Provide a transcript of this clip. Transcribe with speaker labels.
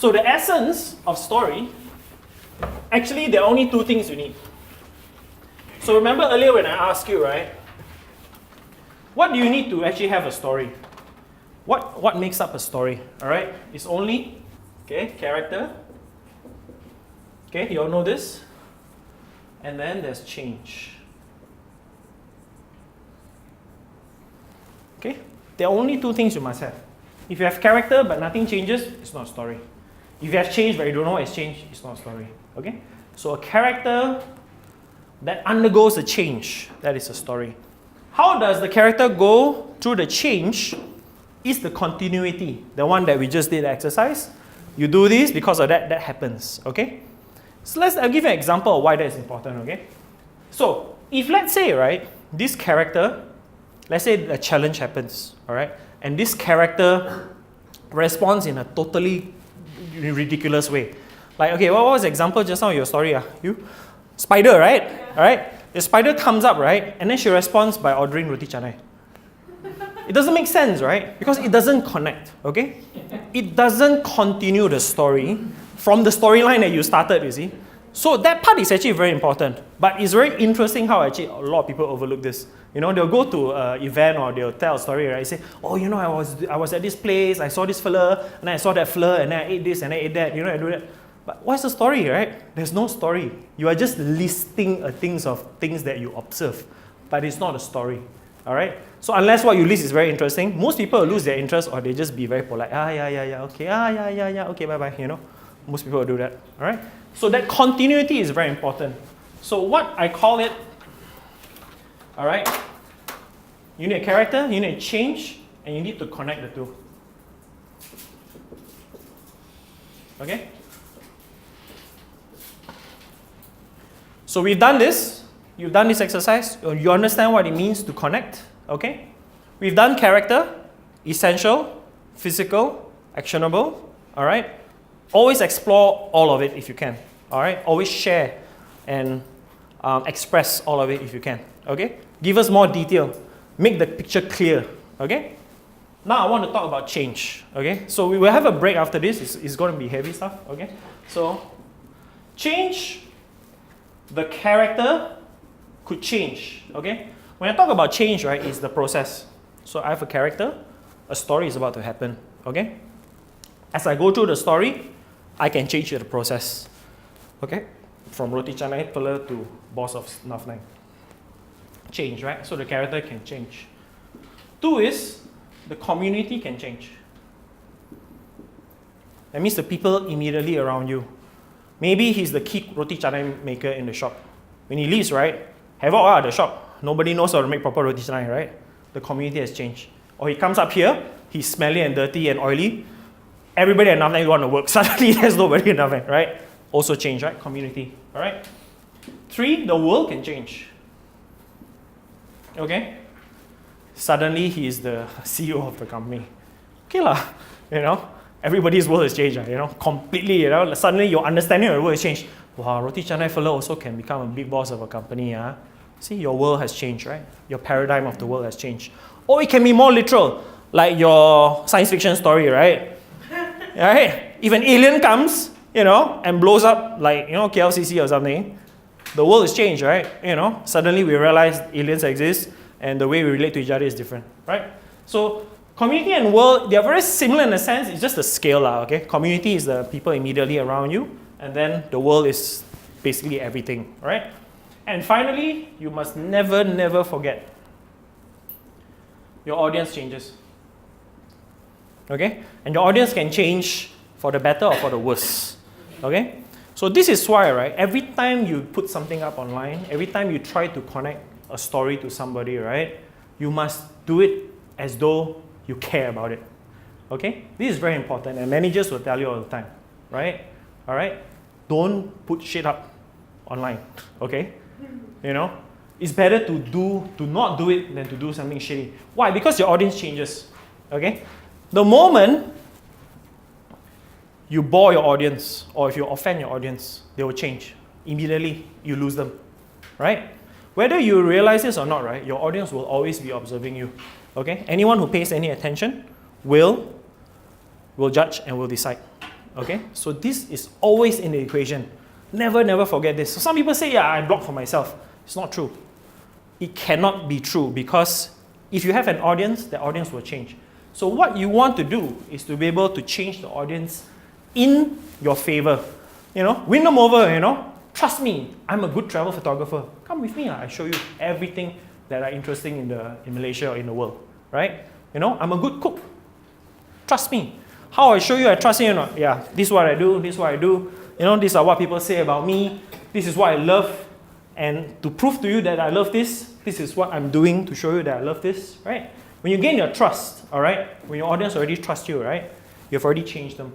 Speaker 1: So the essence of story, actually there are only two things you need. So remember earlier when I asked you, right? What do you need to actually have a story? What makes up a story? All right, it's only, okay, character. Okay, you all know this. And then there's change. Okay, there are only two things you must have. If you have character but nothing changes, it's not a story. If you have change but you don't know what has changed, it's not a story. Okay, so a character that undergoes a change, that is a story. How does the character go through the change is the continuity, the one that we just did the exercise. You do this, because of that, that happens, okay? So I'll give you an example of why that is important, okay? So, if let's say, right, this character, let's say a challenge happens, all right? And this character responds in a totally ridiculous way. Like, okay, what was the example just now in your story? You? Spider, right? All right? The spider comes up, right? And then she responds by ordering roti canai. It doesn't make sense, right? Because it doesn't connect, okay? It doesn't continue the story from the storyline that you started, you see? So that part is actually very important. But it's very interesting how actually a lot of people overlook this. You know, they'll go to an event or they'll tell a story, right? Say, oh, you know, I was at this place, I saw this fella, and then I saw that fella, and then I ate this, and I ate that, you know, I do that. But what's the story, right? There's no story. You are just listing things that you observe. But it's not a story, all right? So unless what you list is very interesting, most people will lose their interest or they just be very polite. Yeah, okay, yeah, okay, bye-bye, you know. Most people will do that, all right? So that continuity is very important. So what I call it, all right, you need a character, you need a change, and you need to connect the two. Okay? So we've done this. You've done this exercise. You understand what it means to connect. Okay? We've done character, essential, physical, actionable. All right? Always explore all of it if you can. All right? Always share and express all of it if you can. Okay? Give us more detail. Make the picture clear. Okay? Now I want to talk about change. Okay? So we will have a break after this. It's going to be heavy stuff. Okay? So change, the character could change. Okay? When I talk about change, right, it's the process. So I have a character, a story is about to happen. Okay? As I go through the story, I can change the process. Okay? From roti canai fella to boss of Nav 9. Change, right? So the character can change. 2 is the community can change. That means the people immediately around you. Maybe he's the key roti canai maker in the shop. When he leaves, right, havoc at the shop. Nobody knows how to make proper roti canai, right? The community has changed. Or he comes up here, he's smelly and dirty and oily. Everybody at Nav 9 want to work. Suddenly there's nobody at Nav 9, right? Also change, right? Community, all right? 3, the world can change. Okay? Suddenly he is the CEO of the company. Okay lah, you know? Everybody's world has changed, you know? Completely, you know? Suddenly your understanding of the world has changed. Wow, roti canai fella also can become a big boss of a company, huh? See, your world has changed, right? Your paradigm of the world has changed. Or it can be more literal, like your science fiction story, right? Right? If an alien comes, you know, and blows up like, you know, KLCC or something, the world has changed, right? You know, suddenly we realize aliens exist and the way we relate to each other is different, right? So community and world, they are very similar in a sense, it's just the scale, okay? Community is the people immediately around you, and then the world is basically everything, right? And finally, you must never, never forget, your audience changes. Okay? And your audience can change for the better or for the worse. Okay? So this is why, right, every time you put something up online, every time you try to connect a story to somebody, right, you must do it as though you care about it. Okay? This is very important, and managers will tell you all the time, right? All right? Don't put shit up online. Okay? You know? It's better to not do it than to do something shitty. Why? Because your audience changes. Okay? The moment you bore your audience, or if you offend your audience, they will change. Immediately, you lose them, right? Whether you realize this or not, right, your audience will always be observing you, okay? Anyone who pays any attention will judge and will decide, Okay, so this is always in the equation. Never forget this. So some people say, yeah, I block for myself. It's not true. It cannot be true because if you have an audience, the audience will change. So what you want to do is to be able to change the audience in your favor. You know, win them over, you know. Trust me, I'm a good travel photographer. Come with me, I show you everything that are interesting in Malaysia or in the world, right? You know, I'm a good cook. Trust me. How I show you I trust you or not? Yeah, this is what I do, this is what I do. You know, these are what people say about me. This is what I love. And to prove to you that I love this, this is what I'm doing to show you that I love this, right? When you gain your trust, all right, when your audience already trusts you, right, you've already changed them.